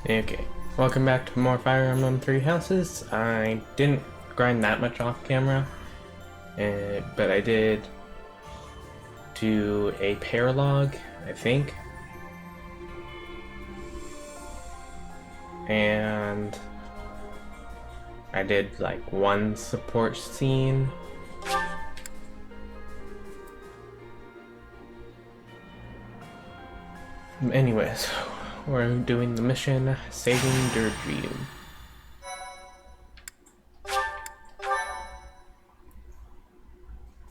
Okay, welcome back to more Fire Emblem Three Houses. I didn't grind that much off camera, but I did do a paralog, I think. And I did like one support scene. Anyways, we're doing the mission saving Derdriu.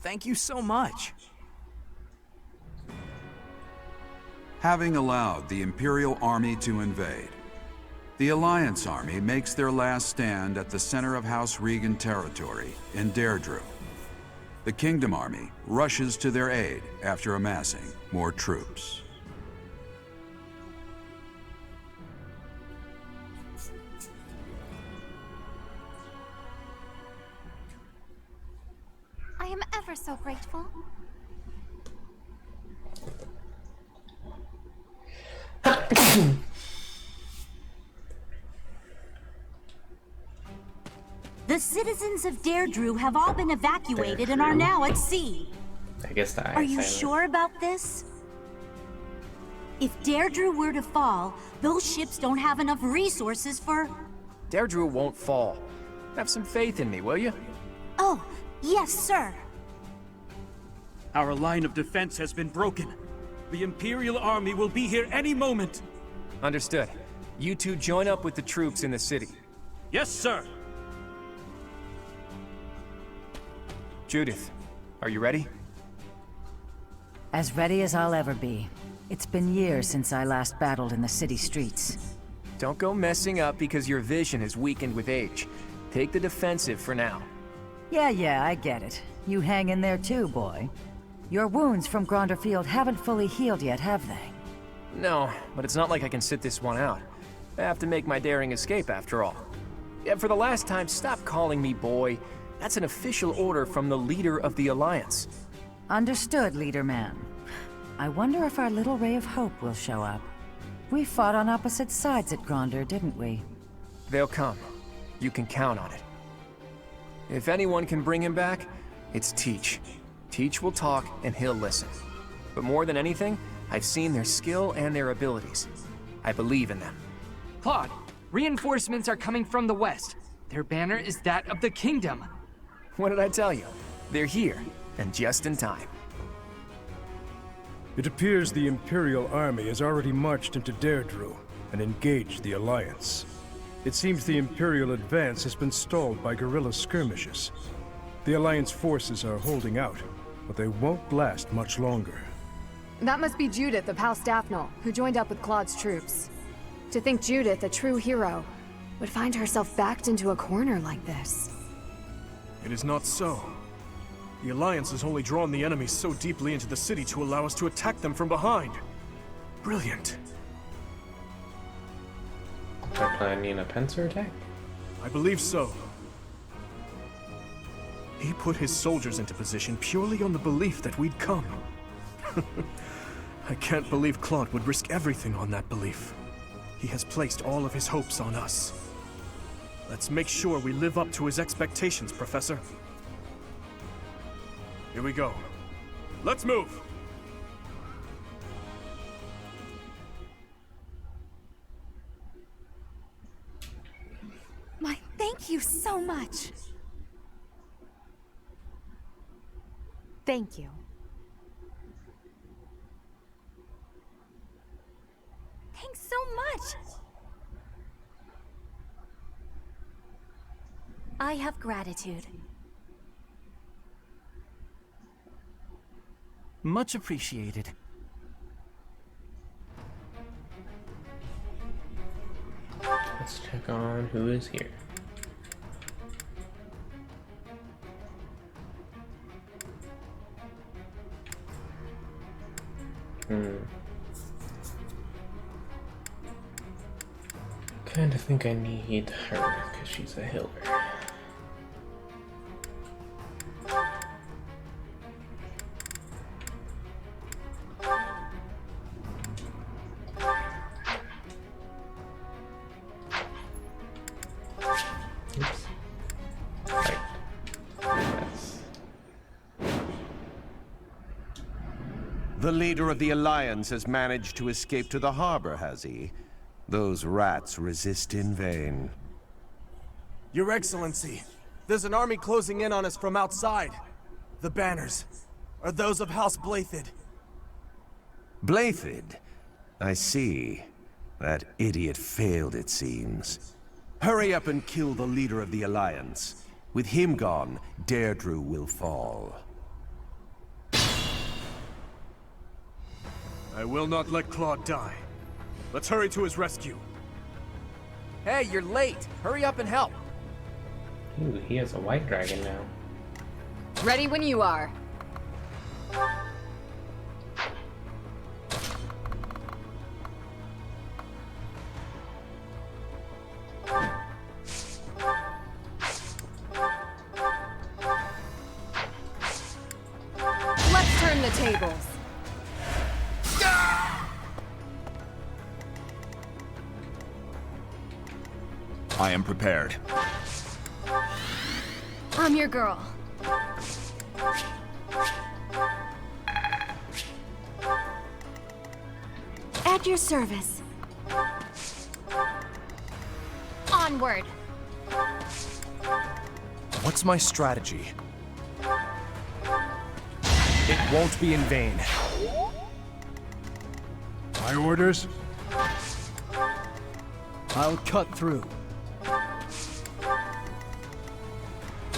Thank you so much. Having allowed the Imperial Army to invade, the Alliance Army makes their last stand at the center of House Regan territory in Derdriu. The Kingdom Army rushes to their aid after amassing more troops. I am ever so grateful. The citizens of Derdriu have all been evacuated and are now at sea. I guess that. Are you sure about this? If Derdriu were to fall, those ships don't have enough resources for... Derdriu won't fall. Have some faith in me, will you? Oh, yes, sir. Our line of defense has been broken. The Imperial Army will be here any moment. Understood. You two join up with the troops in the city. Yes, sir. Judith, are you ready? As ready as I'll ever be. It's been years since I last battled in the city streets. Don't go messing up because your vision is weakened with age. Take the defensive for now. Yeah, I get it. You hang in there too, boy. Your wounds from Gronder Field haven't fully healed yet, have they? No, but it's not like I can sit this one out. I have to make my daring escape after all. Yeah, for the last time, stop calling me boy. That's an official order from the leader of the Alliance. Understood, Leader Man. I wonder if our little ray of hope will show up. We fought on opposite sides at Gronder, didn't we? They'll come. You can count on it. If anyone can bring him back, it's Teach. Teach will talk and he'll listen. But more than anything, I've seen their skill and their abilities. I believe in them. Claude, reinforcements are coming from the west. Their banner is that of the kingdom. What did I tell you? They're here, and just in time. It appears the Imperial Army has already marched into Derdriu and engaged the Alliance. It seems the Imperial advance has been stalled by guerrilla skirmishes. The Alliance forces are holding out, but they won't last much longer. That must be Judith of House Daphne, who joined up with Claude's troops. To think Judith, a true hero, would find herself backed into a corner like this. It is not so. The Alliance has only drawn the enemy so deeply into the city to allow us to attack them from behind. Brilliant. They're planning a pincer attack? I believe so. He put his soldiers into position purely on the belief that we'd come. I can't believe Claude would risk everything on that belief. He has placed all of his hopes on us. Let's make sure we live up to his expectations, Professor. Here we go. Let's move! My thank you so much. Thank you. Thanks so much. I have gratitude. Much appreciated. Let's check on who is here. Kinda think I need her because she's a healer. The leader of the Alliance has managed to escape to the harbor, has he? Those rats resist in vain. Your Excellency, there's an army closing in on us from outside. The banners are those of House Blaiddyd. Blaiddyd? I see. That idiot failed, it seems. Hurry up and kill the leader of the Alliance. With him gone, Derdriu will fall. I will not let Claude die. Let's hurry to his rescue. Hey, you're late. Hurry up and help. Ooh, he has a white dragon now. Ready when you are. Let's turn the tables. I am prepared. I'm your girl. At your service. Onward. What's my strategy? It won't be in vain. My orders? I'll cut through.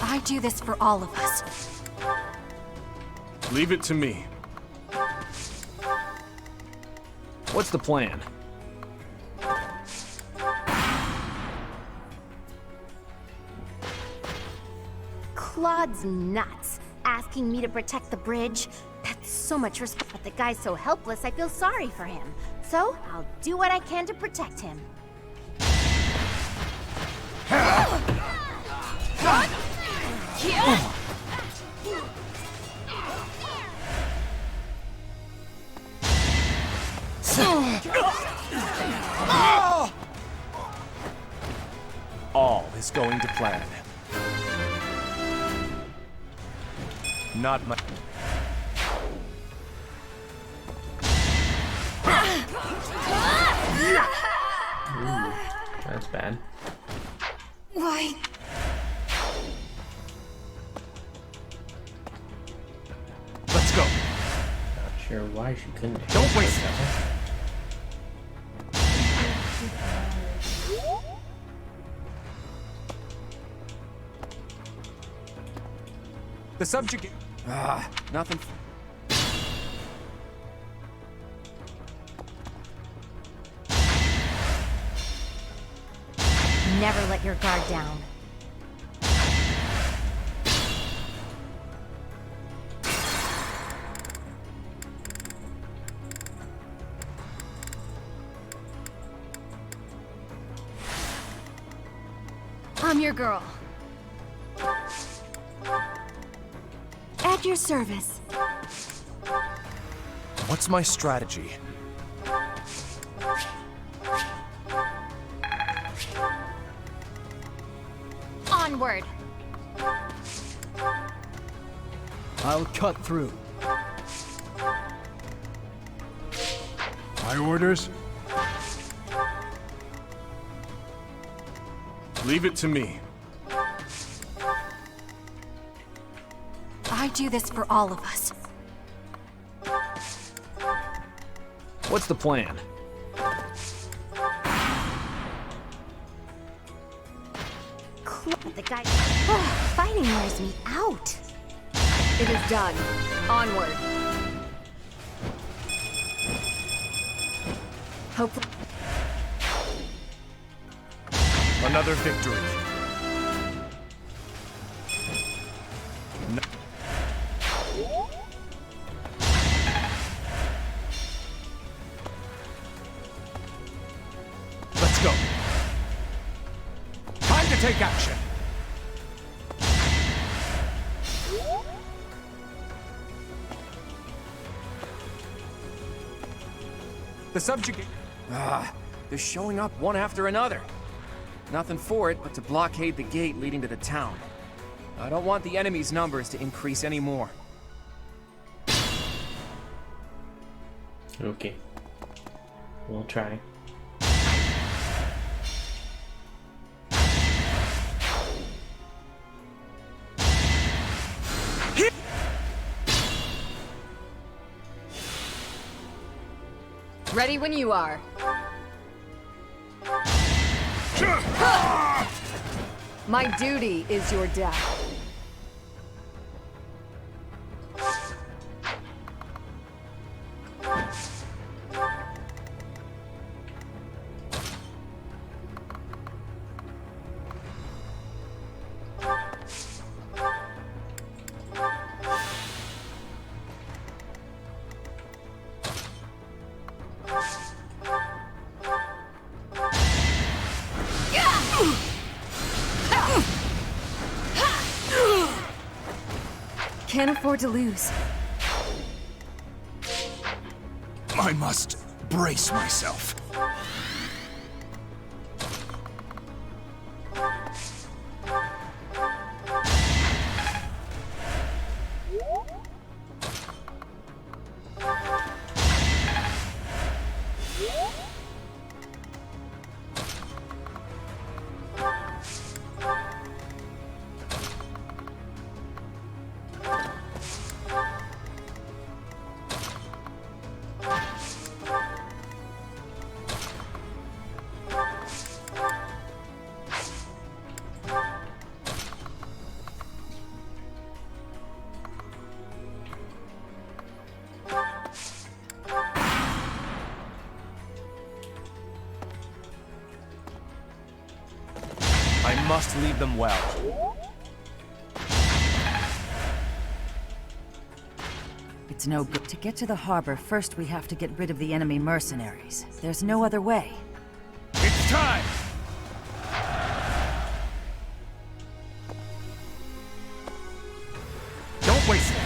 I do this for all of us. Leave it to me. What's the plan? Claude's nuts. Asking me to protect the bridge. That's so much respect. But the guy's so helpless, I feel sorry for him. So, I'll do what I can to protect him. All is going to plan. Not my... Ooh, that's bad. Why? Let's go. Not sure why she couldn't. Don't waste it. The subjugate... nothing... Never let your guard down. I'm your girl. At your service. What's my strategy? Onward. I'll cut through. My orders? Leave it to me. I do this for all of us. What's the plan? The guy... fighting wears me out. It is done. Onward. Hopefully... Another victory. No. Let's go. Time to take action. The subjugate... they're showing up one after another. Nothing for it but to blockade the gate leading to the town. I don't want the enemy's numbers to increase anymore. Okay. We'll try. Ready when you are. My duty is your death. Can't afford to lose. I must brace myself. I must lead them well. It's no good. To get to the harbor, first we have to get rid of the enemy mercenaries. There's no other way. It's time! Don't waste it.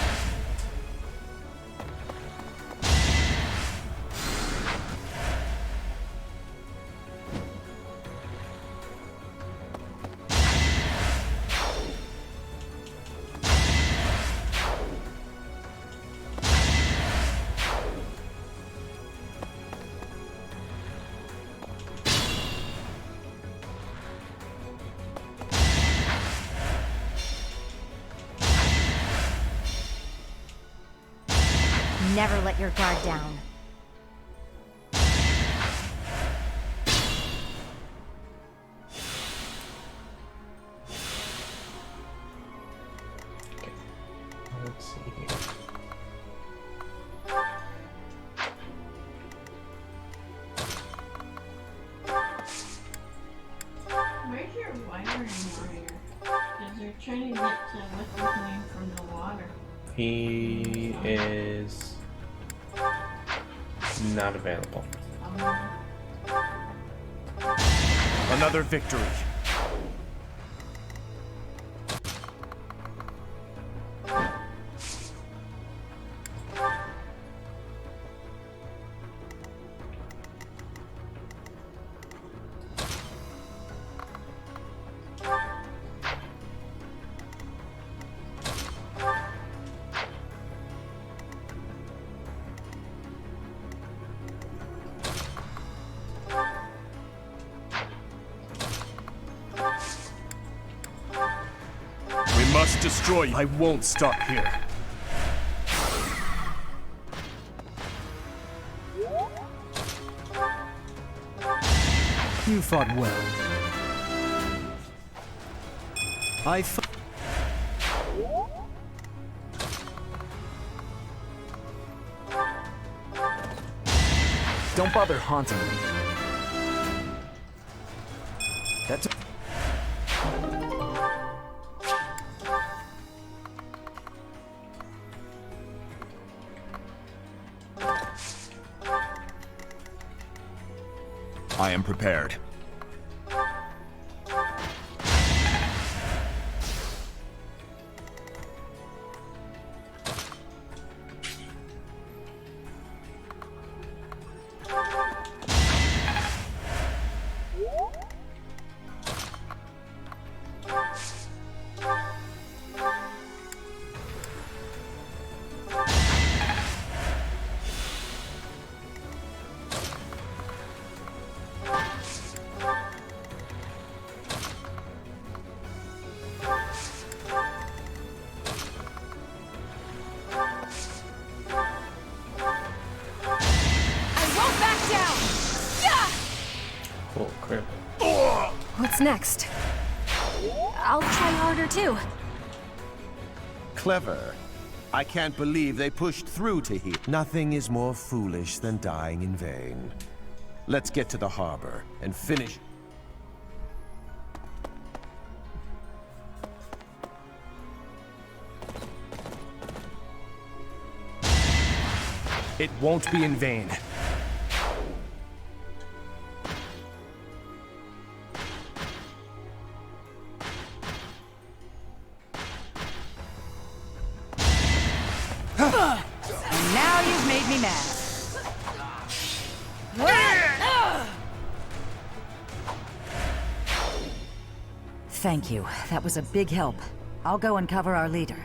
Never let your guard down. Okay. Let's see here. Where's your wiring wire? Because you're trying to get to what's his name from the water. He is not available. Another victory. We must destroy you. I won't stop here. You fought well. I fought. Don't bother haunting me. That's... I am prepared. What's next? I'll try harder too. Clever. I can't believe they pushed through to here. Nothing is more foolish than dying in vain. Let's get to the harbor and finish. It won't be in vain. And now you've made me mad. Thank you. That was a big help. I'll go and cover our leader.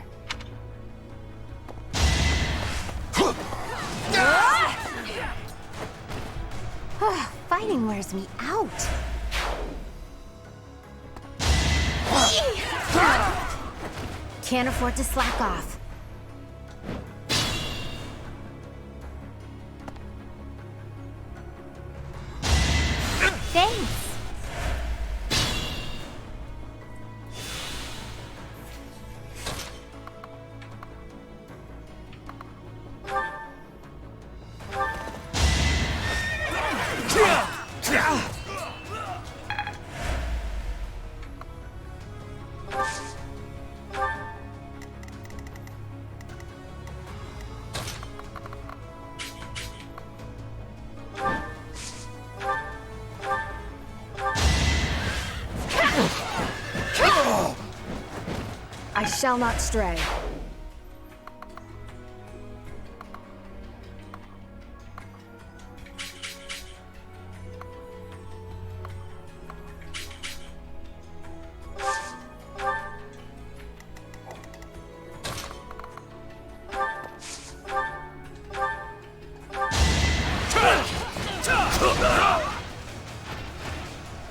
Fighting wears me out. Can't afford to slack off. Thanks. I shall not stray.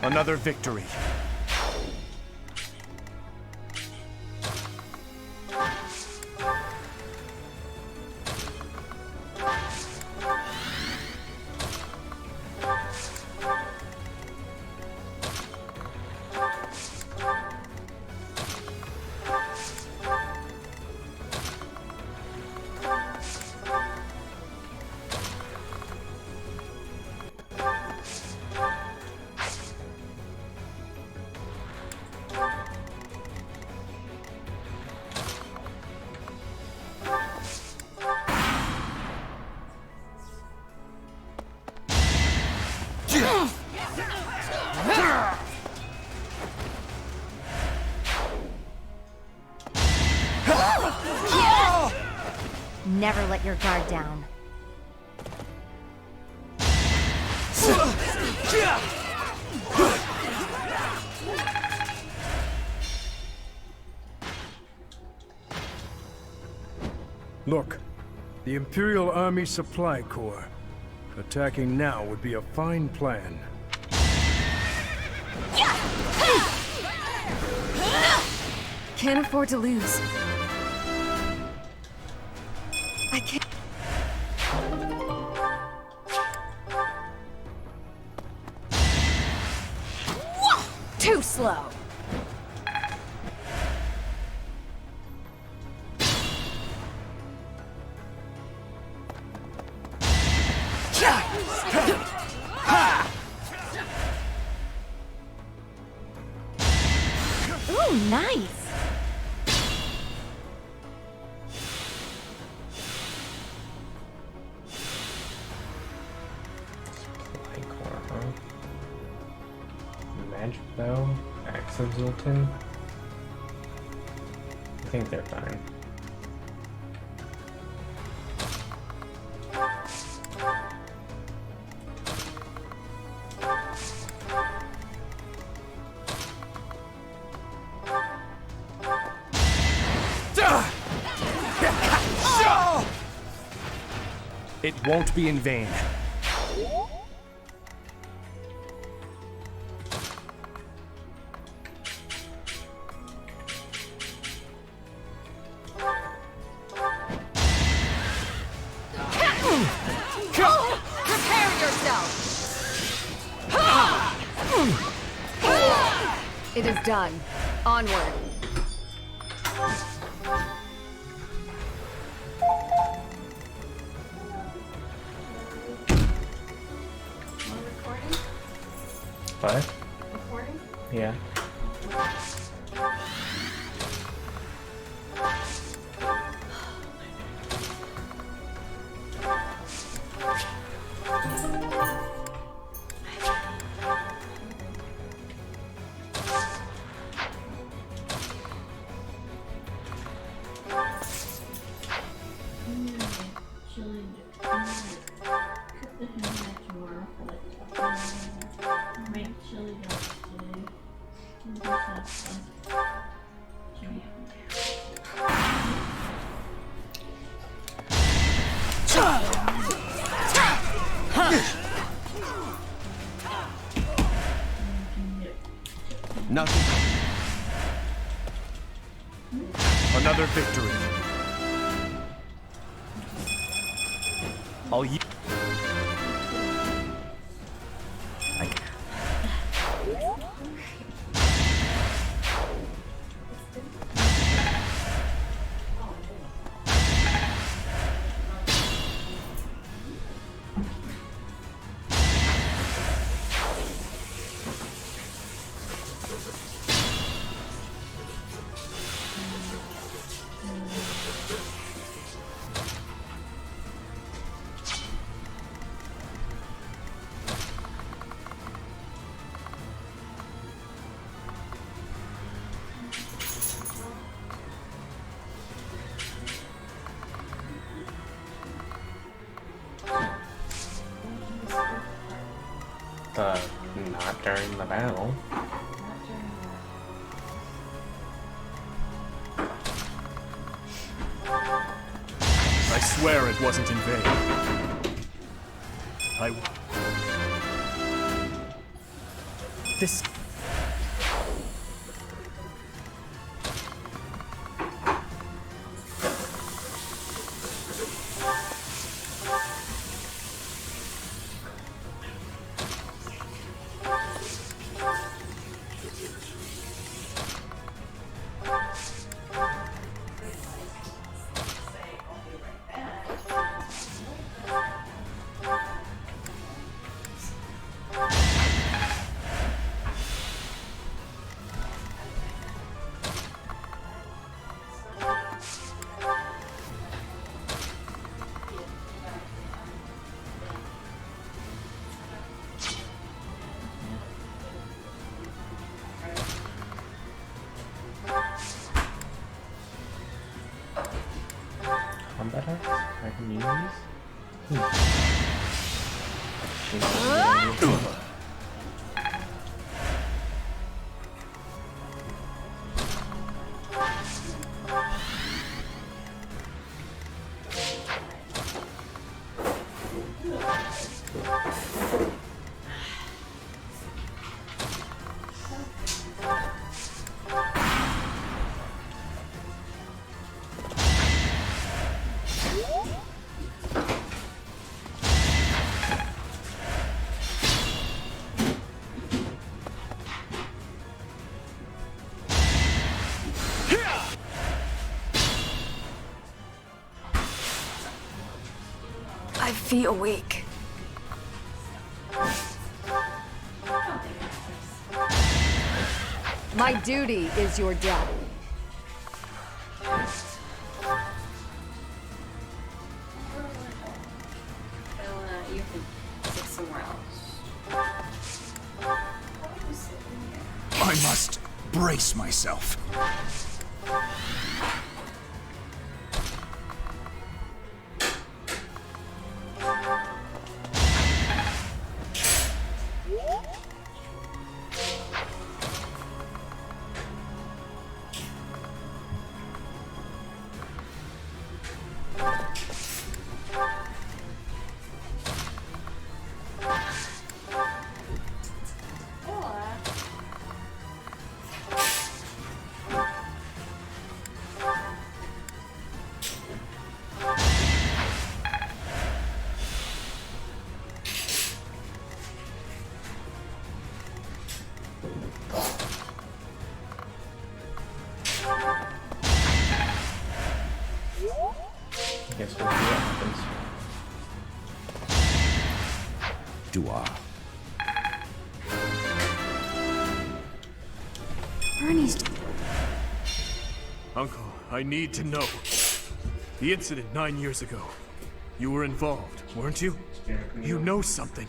Another victory. Never let your guard down. Look, the Imperial Army Supply Corps. Attacking now would be a fine plan. Can't afford to lose. I can't. Too slow. Ooh, nice. Magic Bow, Axe of Zoltan. I think they're fine. It won't be in vain. Prepare yourself! It is done. Onward. Recording? 5? Recording? Yeah. Nothing. Another victory. I'll y- Not during the battle. I swear it wasn't in vain. This... Combat axe? I can use these? I feel weak. My duty is your death. You can sit somewhere else. I must brace myself. Guess we'll see what happens. Dua. Ernie's... Uncle, I need to know. The incident 9 years ago. You were involved, weren't you? You know something.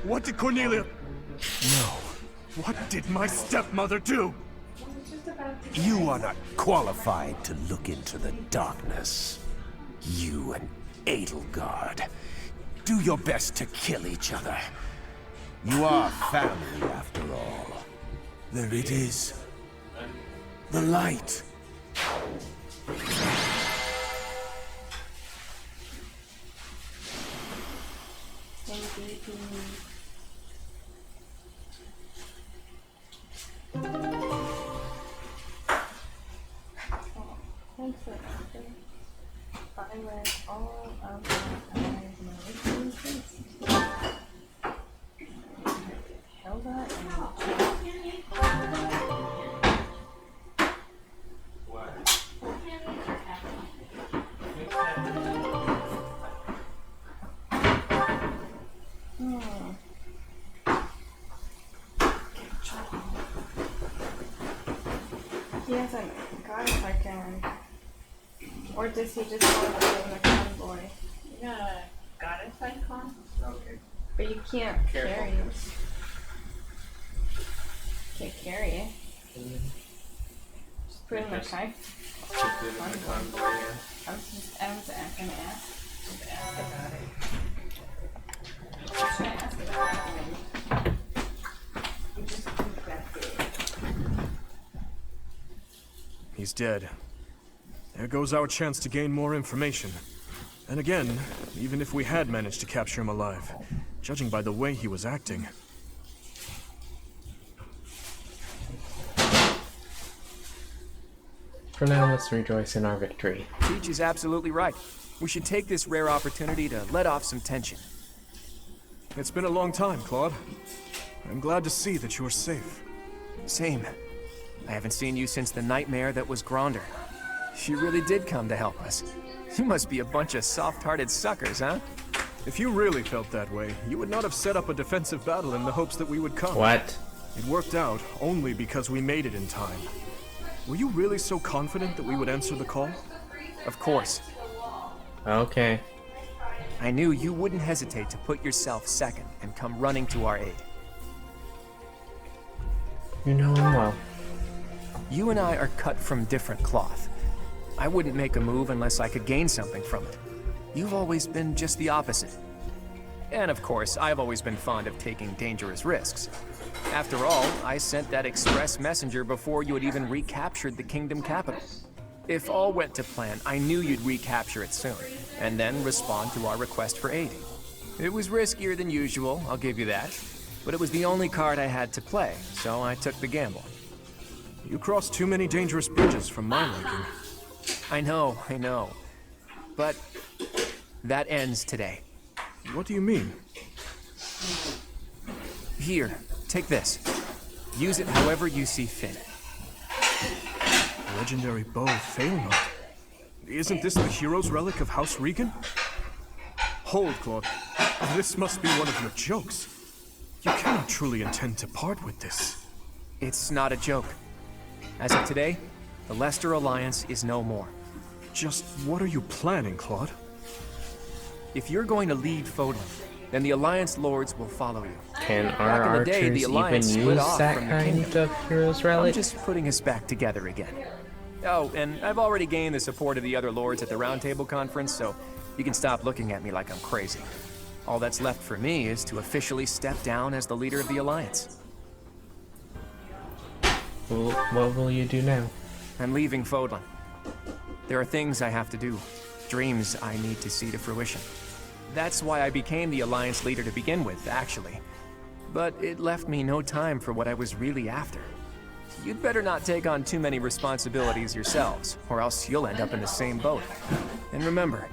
What did Cornelia... No. What did my stepmother do? You are not qualified to look into the darkness. You and Edelgard. Do your best to kill each other. You are family after all. There it is. The light. Thanks for asking. I read all of my emotions. Hilda He hasn't got a second. Or does he just want to be a convoy? You got a goddess icon? Okay. But you can't carry it. Can't carry it. Just put it in the side. I was gonna ask. About it. You just think that's it. He's dead. There goes our chance to gain more information. And again, even if we had managed to capture him alive, judging by the way he was acting. For now, let's rejoice in our victory. Teach is absolutely right. We should take this rare opportunity to let off some tension. It's been a long time, Claude. I'm glad to see that you're safe. Same. I haven't seen you since the nightmare that was Gronder. She really did come to help us. You must be a bunch of soft-hearted suckers, huh? If you really felt that way, you would not have set up a defensive battle in the hopes that we would come. What? It worked out only because we made it in time. Were you really so confident that we would answer the call? Of course. Okay. I knew you wouldn't hesitate to put yourself second and come running to our aid. You know him well. You and I are cut from different cloth. I wouldn't make a move unless I could gain something from it. You've always been just the opposite. And of course, I've always been fond of taking dangerous risks. After all, I sent that express messenger before you had even recaptured the kingdom capital. If all went to plan, I knew you'd recapture it soon, and then respond to our request for aid. It was riskier than usual, I'll give you that, but it was the only card I had to play, so I took the gamble. You crossed too many dangerous bridges from my liking. I know. But that ends today. What do you mean? Here, take this. Use it however you see fit. Legendary bow, Failnut. Isn't this the hero's relic of House Regan? Hold, Claude. This must be one of your jokes. You cannot truly intend to part with this. It's not a joke. As of today, the Leicester Alliance is no more. Just what are you planning, Claude? If you're going to lead Fodlan, then the Alliance Lords will follow you. Can Back our in the day, archers the Alliance even split use off that from the kind kingdom. of hero's relic? I'm just putting us back together again. Oh, and I've already gained the support of the other lords at the Round Table Conference, so you can stop looking at me like I'm crazy. All that's left for me is to officially step down as the leader of the Alliance. Well, what will you do now? I'm leaving Fodlan. There are things I have to do, dreams I need to see to fruition. That's why I became the Alliance leader to begin with, actually. But it left me no time for what I was really after. You'd better not take on too many responsibilities yourselves, or else you'll end up in the same boat. And remember,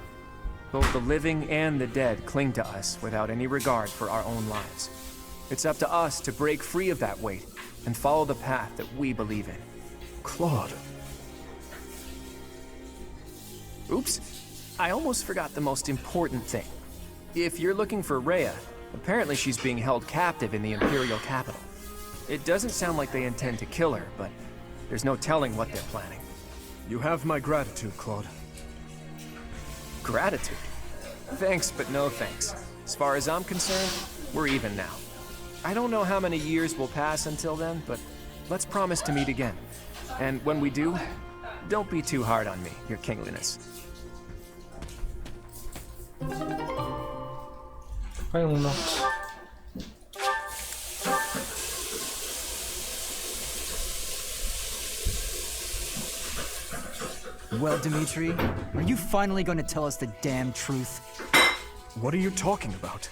both the living and the dead cling to us without any regard for our own lives. It's up to us to break free of that weight and follow the path that we believe in. Claude. Oops. I almost forgot the most important thing. If you're looking for Rhea, apparently she's being held captive in the Imperial capital. It doesn't sound like they intend to kill her, but there's no telling what they're planning. You have my gratitude, Claude. Gratitude? Thanks, but no thanks. As far as I'm concerned, we're even now. I don't know how many years will pass until then, but let's promise to meet again. And when we do, don't be too hard on me, your kingliness. Well, not. Well, Dimitri, are you finally going to tell us the damn truth? What are you talking about?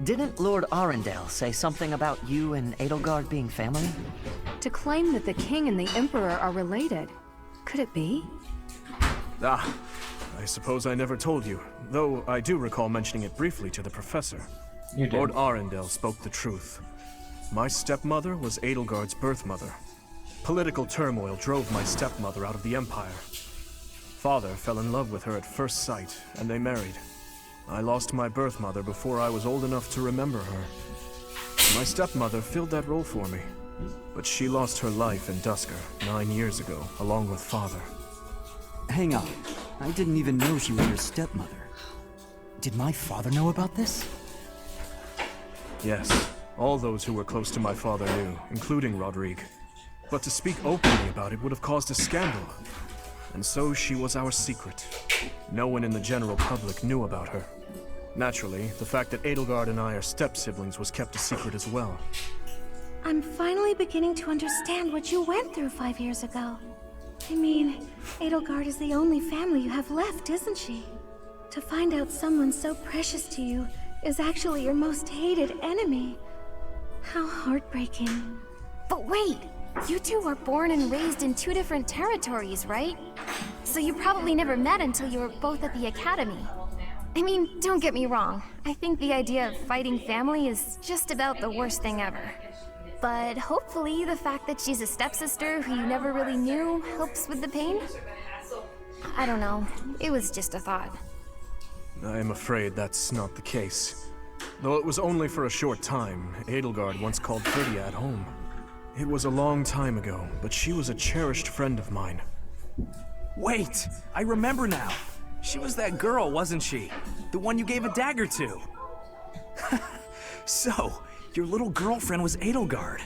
Didn't Lord Arundel say something about you and Edelgard being family? To claim that the king and the emperor are related. Could it be? Ah, I suppose I never told you, though I do recall mentioning it briefly to the professor. You did. Lord Arundel spoke the truth. My stepmother was Edelgard's birth mother. Political turmoil drove my stepmother out of the Empire. Father fell in love with her at first sight, and they married. I lost my birth mother before I was old enough to remember her. My stepmother filled that role for me, but she lost her life in Dusker 9 years ago, along with Father. Hang on. I didn't even know she was your stepmother. Did my father know about this? Yes, all those who were close to my father knew, including Rodrigue. But to speak openly about it would have caused a scandal. And so she was our secret. No one in the general public knew about her. Naturally, the fact that Edelgard and I are step-siblings was kept a secret as well. I'm finally beginning to understand what you went through 5 years ago. I mean, Edelgard is the only family you have left, isn't she? To find out someone so precious to you is actually your most hated enemy. How heartbreaking. But wait! You two were born and raised in 2 different territories, right? So you probably never met until you were both at the academy. I mean, don't get me wrong. I think the idea of fighting family is just about the worst thing ever. But hopefully the fact that she's a stepsister who you never really knew helps with the pain? I don't know. It was just a thought. I am afraid that's not the case. Though it was only for a short time, Edelgard once called Ferdiad home. It was a long time ago, but she was a cherished friend of mine. Wait! I remember now! She was that girl, wasn't she? The one you gave a dagger to! So, your little girlfriend was Edelgard.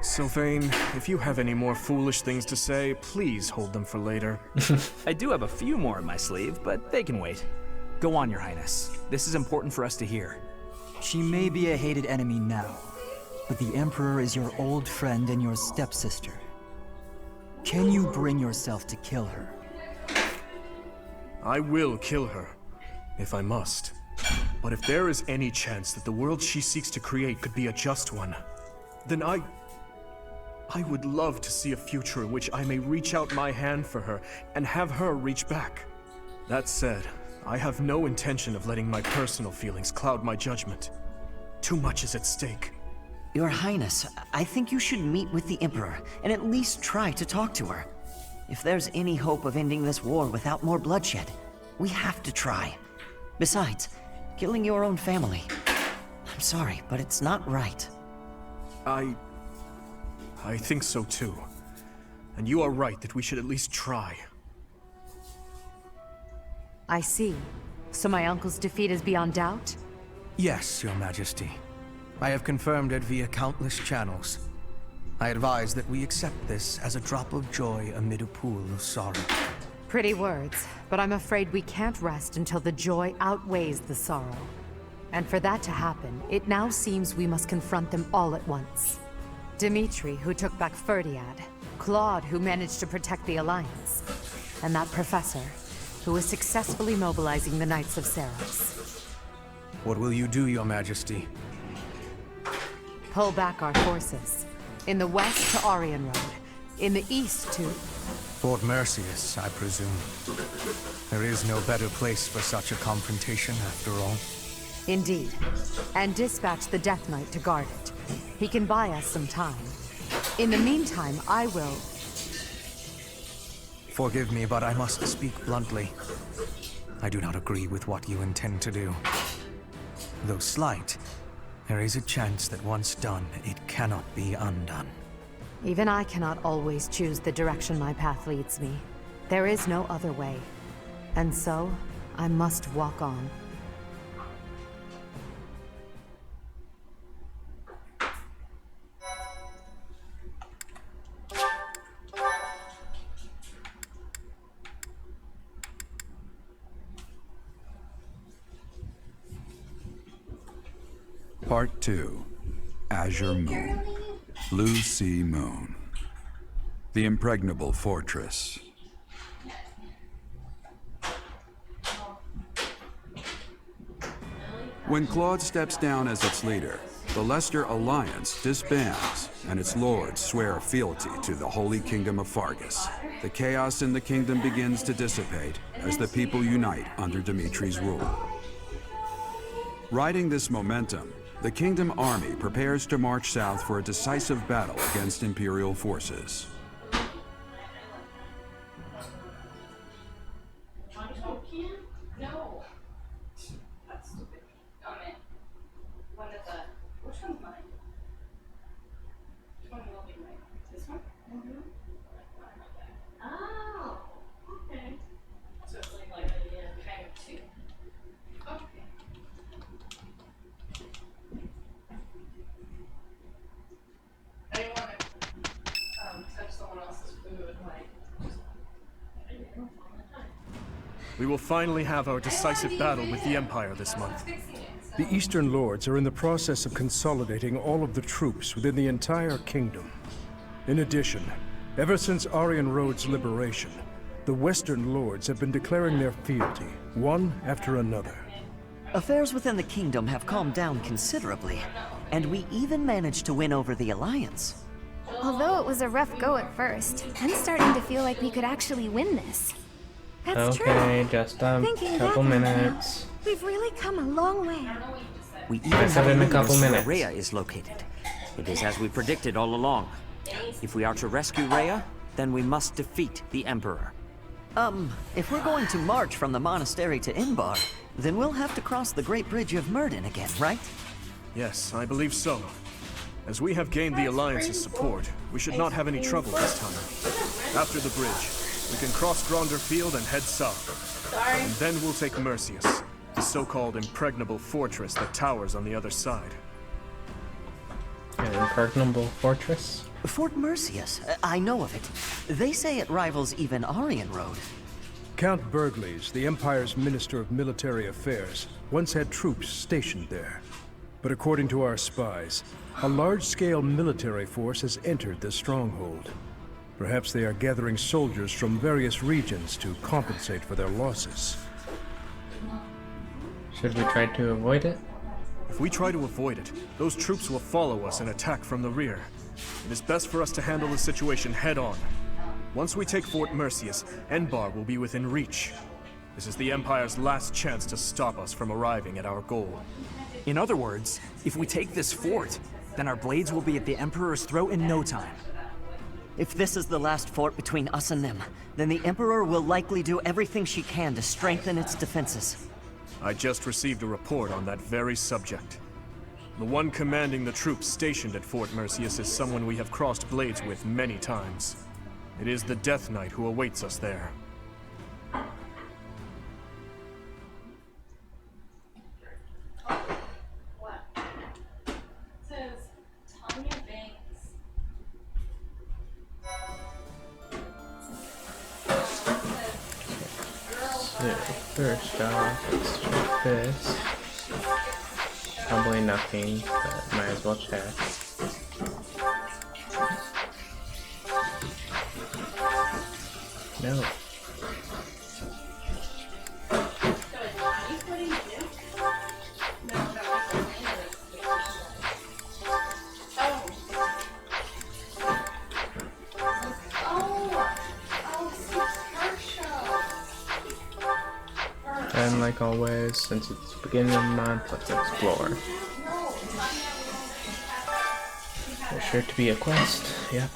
Sylvain, if you have any more foolish things to say, please hold them for later. I do have a few more in my sleeve, but they can wait. Go on, Your Highness. This is important for us to hear. She may be a hated enemy now, but the Emperor is your old friend and your stepsister. Can you bring yourself to kill her? I will kill her, if I must. But if there is any chance that the world she seeks to create could be a just one, then I would love to see a future in which I may reach out my hand for her and have her reach back. That said, I have no intention of letting my personal feelings cloud my judgment. Too much is at stake. Your Highness, I think you should meet with the Emperor and at least try to talk to her. If there's any hope of ending this war without more bloodshed, we have to try. Besides, killing your own family. I'm sorry, but it's not right. I think so too. And you are right that we should at least try. I see. So my uncle's defeat is beyond doubt? Yes, Your Majesty. I have confirmed it via countless channels. I advise that we accept this as a drop of joy amid a pool of sorrow. Pretty words, but I'm afraid we can't rest until the joy outweighs the sorrow. And for that to happen, it now seems we must confront them all at once. Dimitri, who took back Ferdiad, Claude, who managed to protect the Alliance, and that professor, who is successfully mobilizing the Knights of Seros. What will you do, Your Majesty? Pull back our forces. In the west to Orion Road. In the east to... Fort Mercius, I presume. There is no better place for such a confrontation, after all. Indeed. And dispatch the Death Knight to guard it. He can buy us some time. In the meantime, I will... Forgive me, but I must speak bluntly. I do not agree with what you intend to do. Though slight, there is a chance that once done, it cannot be undone. Even I cannot always choose the direction my path leads me. There is no other way. And so, I must walk on. Part 2. Azure Moon. Blue Sea Moon. The Impregnable Fortress. When Claude steps down as its leader, the Leicester Alliance disbands, and its lords swear fealty to the Holy Kingdom of Fargus. The chaos in the kingdom begins to dissipate as the people unite under Dimitri's rule. Riding this momentum, the Kingdom Army prepares to march south for a decisive battle against Imperial forces. We will finally have our decisive battle with the Empire this month. The Eastern Lords are in the process of consolidating all of the troops within the entire kingdom. In addition, ever since Aryan Road's liberation, the Western Lords have been declaring their fealty, one after another. Affairs within the kingdom have calmed down considerably, and we even managed to win over the Alliance. Although it was a rough go at first, I'm starting to feel like we could actually win this. That's Okay, true. just a Thinking couple back on it now, minutes. we've really come a long way. We even I said have in a clues couple where minutes. Rhea is located. It is as we predicted all along. If we are to rescue Rhea, then we must defeat the Emperor. If we're going to march from the monastery to Inbar, then we'll have to cross the Great Bridge of Myrden again, right? Yes, I believe so. As we have gained the Alliance's support, we should not have any trouble this time. After the bridge, we can cross Gronder Field and head south. And then we'll take Mercius, the so-called impregnable fortress that towers on the other side. An impregnable fortress? Fort Mercius, I know of it. They say it rivals even Aryan Road. Count Burgleys, the Empire's Minister of Military Affairs, once had troops stationed there. But according to our spies, a large-scale military force has entered the stronghold. Perhaps they are gathering soldiers from various regions to compensate for their losses. Should we try to avoid it? If we try to avoid it, those troops will follow us and attack from the rear. It is best for us to handle the situation head-on. Once we take Fort Mercius, Enbar will be within reach. This is the Empire's last chance to stop us from arriving at our goal. In other words, if we take this fort, then our blades will be at the Emperor's throat in no time. If this is the last fort between us and them, then the Emperor will likely do everything she can to strengthen its defenses. I just received a report on that very subject. The one commanding the troops stationed at Fort Mercius is someone we have crossed blades with many times. It is the Death Knight who awaits us there. First off, let's check this. Probably nothing, but might as well check. No. And like always, since it's the beginning of the month, let's explore. There's sure to be a quest, yep.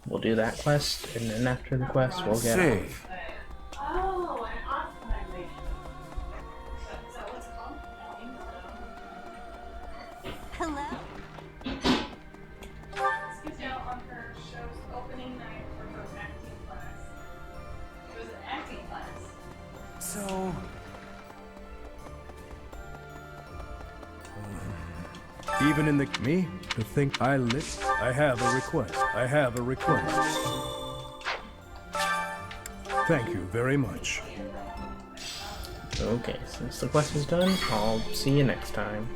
we'll do that quest, and then after the quest, we'll get Save. Oh, an optimization. Is that what's called? Hello? Excuse me, on her show's opening night for her acting class. It was an acting class. So... Even in the... Me? To think I lit? I have a request. I have a request. Thank you very much. Okay, since the quest is done, I'll see you next time.